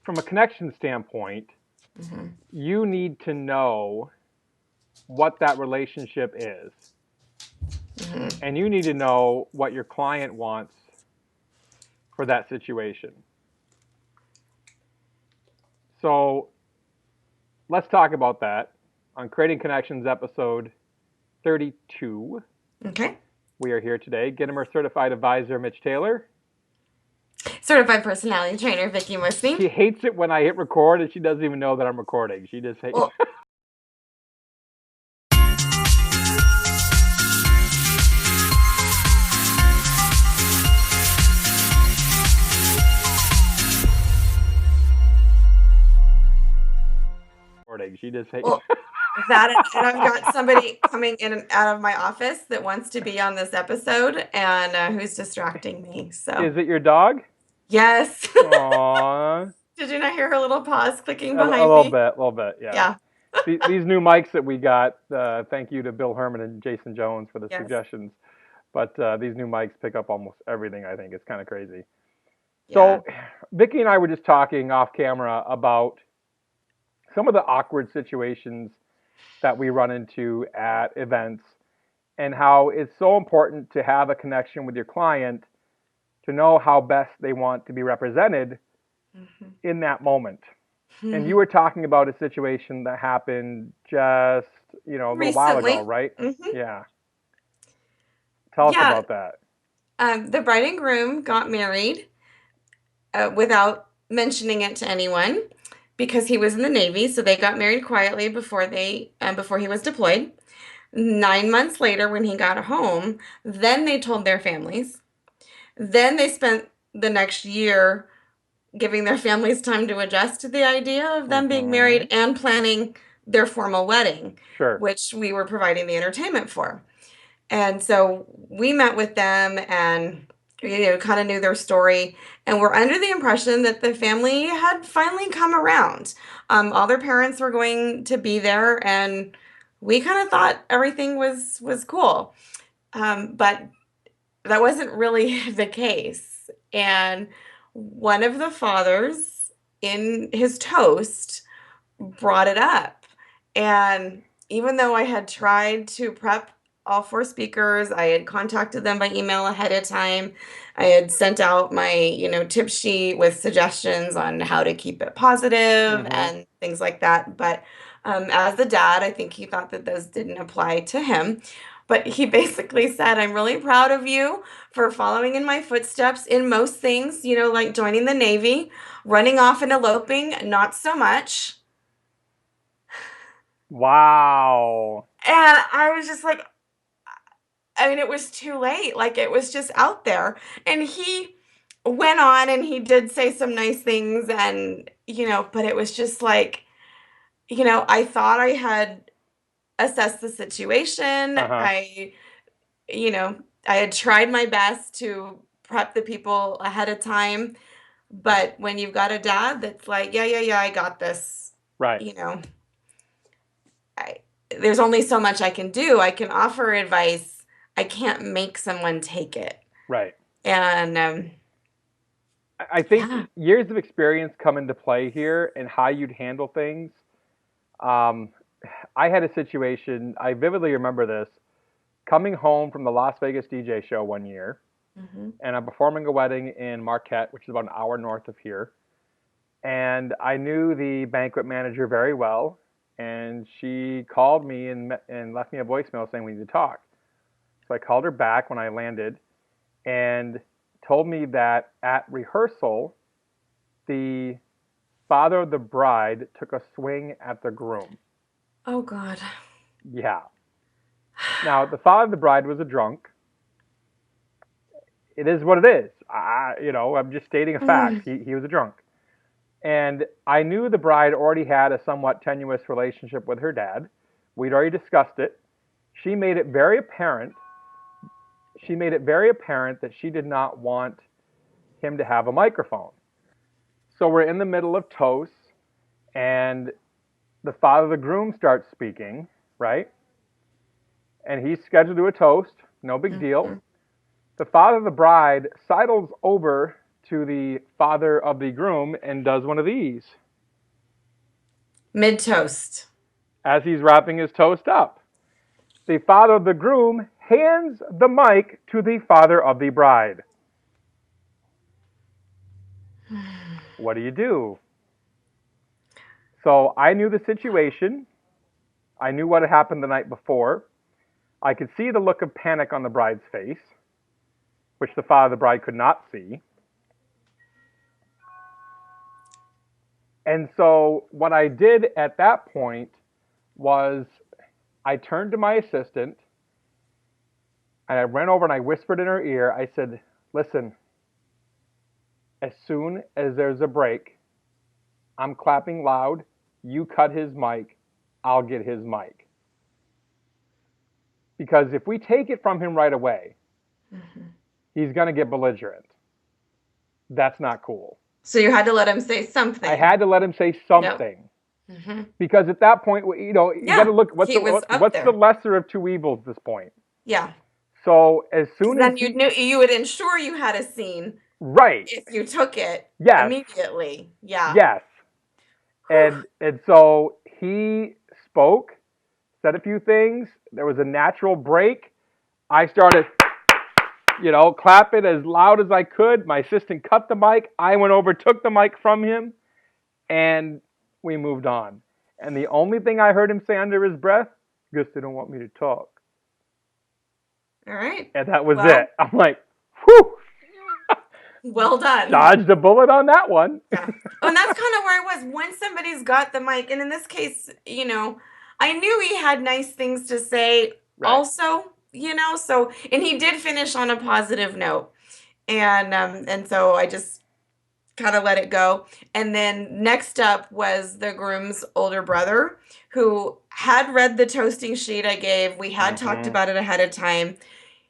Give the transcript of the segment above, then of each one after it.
from a connection standpoint, you need to know what that relationship is. And you need to know what your client wants for that situation. So let's talk about that on Creating Connections episode 32. Okay. We are here today. Gitomer certified advisor Mitch Taylor. Certified personality trainer Vickie Musni. She hates it when I hit record and she doesn't even know that I'm recording. She just hates Well, recording. She just hates well, that and I've got somebody coming in and out of my office that wants to be on this episode and who's distracting me. So, Is it your dog? yes. Aww. Did you not hear her little paws clicking A behind little me? bit, yeah. Yeah. These new mics that we got, thank you to Bill Herman and Jason Jones for the Yes. suggestions. But these new mics pick up almost everything, I think. It's kind of crazy. Yeah. So Vickie and I were just talking off camera about some of the awkward situations that we run into at events and how it's so important to have a connection with your client to know how best they want to be represented in that moment. And you were talking about a situation that happened just, a little while ago, Recently. right? Mm-hmm. Yeah. Tell us Yeah. about that. The bride and groom got married without mentioning it to anyone because he was in the Navy. So they got married quietly before he was deployed. 9 months later, when he got home, then they told their families. Then they spent the next year giving their families time to adjust to the idea of them being married and planning their formal wedding, Sure. which we were providing the entertainment for. And so we met with them and kind of knew their story and were under the impression that the family had finally come around. All their parents were going to be there, and we kind of thought everything was cool. But that wasn't really the case. And one of the fathers in his toast brought it up. And even though I had tried to prep all four speakers, I had contacted them by email ahead of time. I had sent out my, tip sheet with suggestions on how to keep it positive and things like that. But as the dad, I think he thought that those didn't apply to him. But he basically said, I'm really proud of you for following in my footsteps in most things, like joining the Navy, running off and eloping, not so much. Wow. And I was just like, it was too late. Like, it was just out there. And he went on and he did say some nice things. And, but it was just like, I thought I had assessed the situation. You know, I had tried my best to prep the people ahead of time. But when you've got a dad that's like, yeah, I got this, Right. I, there's only so much I can do. I can offer advice. I can't make someone take it. Right. And I think years of experience come into play here and how you'd handle things. I had a situation, I vividly remember this, coming home from the Las Vegas DJ show one year, and I'm performing a wedding in Marquette, which is about an hour north of here. And I knew the banquet manager very well, and she called me and left me a voicemail saying we need to talk. So I called her back when I landed and told me that at rehearsal, the father of the bride took a swing at the groom. Oh, God. Yeah. Now, the father of the bride was a drunk. It is what it is. I'm just stating a fact. He was a drunk. And I knew the bride already had a somewhat tenuous relationship with her dad. We'd already discussed it. She made it very apparent that she did not want him to have a microphone. So we're in the middle of toasts, and the father of the groom starts speaking, right? And he's scheduled to do a toast, no big deal. The father of the bride sidles over to the father of the groom and does one of these. Mid-toast. As he's wrapping his toast up. The father of the groom hands the mic to the father of the bride. What do you do? So I knew the situation. I knew what had happened the night before. I could see the look of panic on the bride's face, which the father of the bride could not see. And so what I did at that point was I turned to my assistant and I ran over and I whispered in her ear. I said, listen, as soon as there's a break, I'm clapping loud. You cut his mic. I'll get his mic. Because if we take it from him right away, he's going to get belligerent. That's not cool. So you had to let him say something. I had to let him say something. Yep. Because at that point, you got to look, what's the lesser of two evils at this point? Yeah. So as soon as you would ensure you had a scene. Right. If you took it immediately. Yeah. Yes. And so he spoke, said a few things. There was a natural break. I started, clapping as loud as I could. My assistant cut the mic. I went over, took the mic from him, and we moved on. And the only thing I heard him say under his breath, guess they don't want me to talk. All right. And that was it. I'm like, whew. Well done. Dodged a bullet on that one. Yeah. And that's kind of where I was. When somebody's got the mic, and in this case, I knew he had nice things to say also, so, and he did finish on a positive note. And so I just kind of let it go. And then next up was the groom's older brother, who had read the toasting sheet I gave. We had talked about it ahead of time.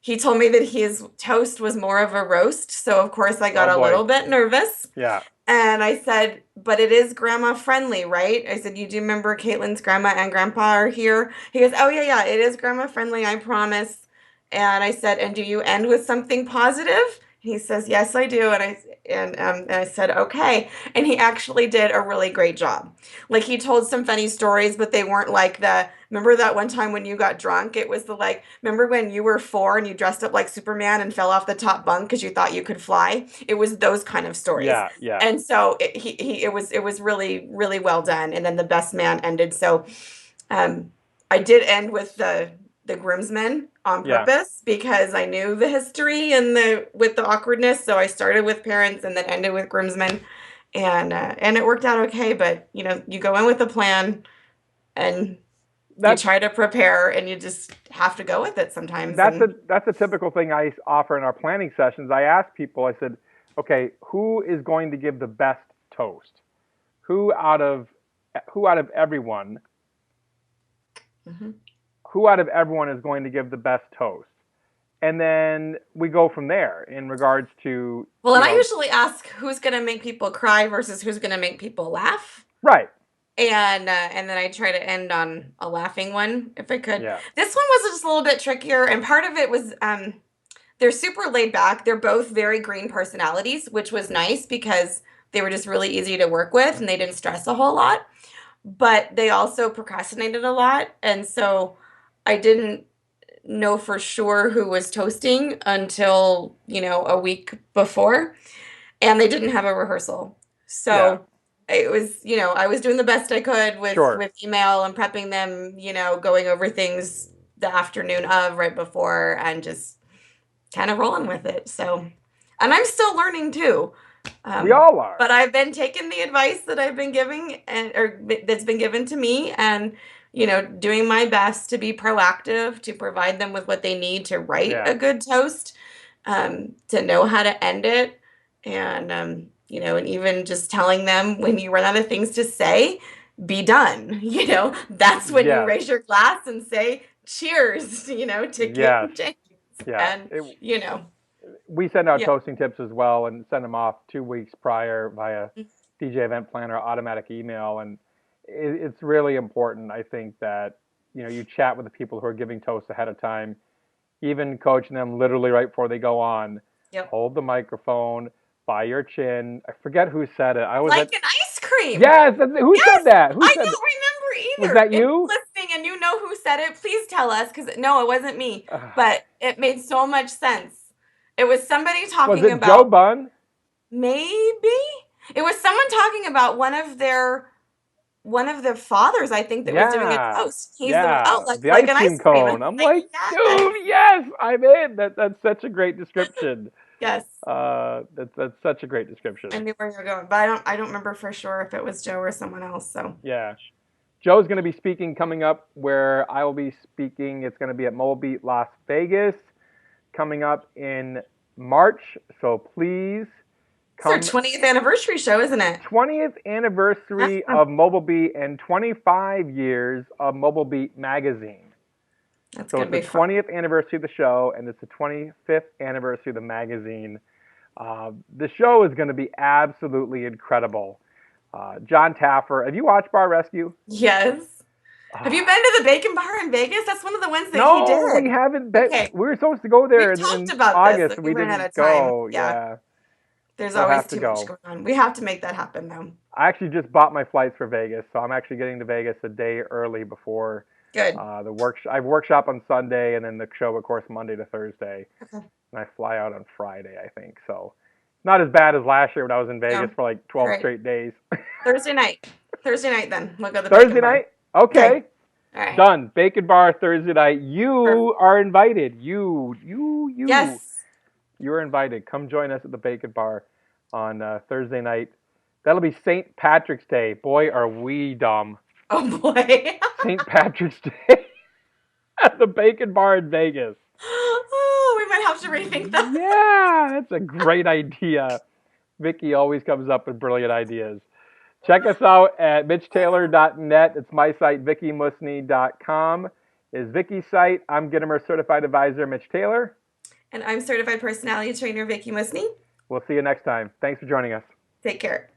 He told me that his toast was more of a roast. So, of course, I got a little bit nervous. Yeah. And I said, but it is grandma friendly, right? I said, you do remember Caitlin's grandma and grandpa are here? He goes, oh, yeah, it is grandma friendly, I promise. And I said, and do you end with something positive? He says, yes, I do. And I said, okay. And he actually did a really great job. Like, he told some funny stories, but they weren't like remember that one time when you got drunk? It was remember when you were 4 and you dressed up like Superman and fell off the top bunk because you thought you could fly? It was those kind of stories. Yeah. And so it was really, really well done. And then the best man ended. So I did end with the groomsmen on purpose because I knew the history and with the awkwardness. So I started with parents and then ended with groomsmen, and it worked out okay. But you go in with a plan, and you try to prepare, and you just have to go with it sometimes. That's a typical thing I offer in our planning sessions. I ask people, I said, okay, who is going to give the best toast? Who out of everyone? Who out of everyone is going to give the best toast? And then we go from there in regards to... Well, and I usually ask who's going to make people cry versus who's going to make people laugh. Right. And then I try to end on a laughing one, if I could. Yeah. This one was just a little bit trickier, and part of it was they're super laid back. They're both very green personalities, which was nice because they were just really easy to work with, and they didn't stress a whole lot. But they also procrastinated a lot, and so I didn't know for sure who was toasting until, a week before, and they didn't have a rehearsal. So it was, I was doing the best I could with email and prepping them, going over things the afternoon of right before and just kind of rolling with it. So, and I'm still learning too. We all are. But I've been taking the advice that I've been giving or that's been given to me, and doing my best to be proactive, to provide them with what they need to write a good toast, to know how to end it, and and even just telling them when you run out of things to say, be done. That's when you raise your glass and say cheers. To Kate James. Yeah. And we send out toasting tips as well and send them off 2 weeks prior via DJ Event Planner automatic email. And it's really important, I think, that you chat with the people who are giving toasts ahead of time, even coaching them literally right before they go on. Hold the microphone, by your chin. I forget who said it. I was Like at. an ice cream. Yes, who said Yes, that? Who I said that? don't remember Was either. that If you? you're listening and you know who said it, please tell us, because no, it wasn't me. Uh, But it made so much sense. It was somebody was talking it Joe about Bunn? maybe it was someone talking about one of the fathers, I think, that was doing a Yeah, toast. He's the yeah, the like ice an cream ice cream. And cone. I'm I'm like, like, yes, dude, yes, I'm in. That's such a great description. yes. That's such a great description. I knew where you were going, but I don't remember for sure if it was Joe or someone else. So Yeah. Joe's going to be speaking coming up where I will be speaking. It's going to be at Mobile Beat Las Vegas coming up in March. So please it's our come. 20th anniversary show, isn't it? 20th anniversary of Mobile Beat and 25 years of Mobile Beat magazine. That's So gonna it's the be fun. 20th anniversary of the show and it's the 25th anniversary of the magazine. The show is going to be absolutely incredible. John Taffer, have you watched Bar Rescue? Yes. Have you been to the Bacon Bar in Vegas? That's one of the ones that he No, we did. haven't been. Okay. We were supposed to go there We've in talked about this, August but and we we ran out didn't of time. go. Yeah. Yeah, There's we'll always have to too much go. going on. We have to make that happen though. I actually just bought my flights for Vegas, so I'm actually getting to Vegas a day early before Good. the workshop. I have workshop on Sunday and then the show, of course, Monday to Thursday, Okay. and I fly out on Friday, I think. So not as bad as last year when I was in Vegas No. for like 12 Great. straight days. Thursday night. Thursday night then. We'll go to the Thursday Bacon Bar. night? Okay. Okay. All right. Done. Bacon Bar Thursday night. Perfect. You are invited. You. Yes. You're invited. Come join us at the Bacon Bar on Thursday night. That'll be St. Patrick's Day. Boy, are we dumb. Oh boy. St. Patrick's Day at the Bacon Bar in Vegas. Oh, we might have to rethink that. Yeah, that's a great idea. Vickie always comes up with brilliant ideas. Check us out at mitchtaylor.net. It's my site, VickieMusni.com is Vickie's site. I'm Gitomer Certified Advisor Mitch Taylor. And I'm certified personality trainer Vickie Musni. We'll see you next time. Thanks for joining us. Take care.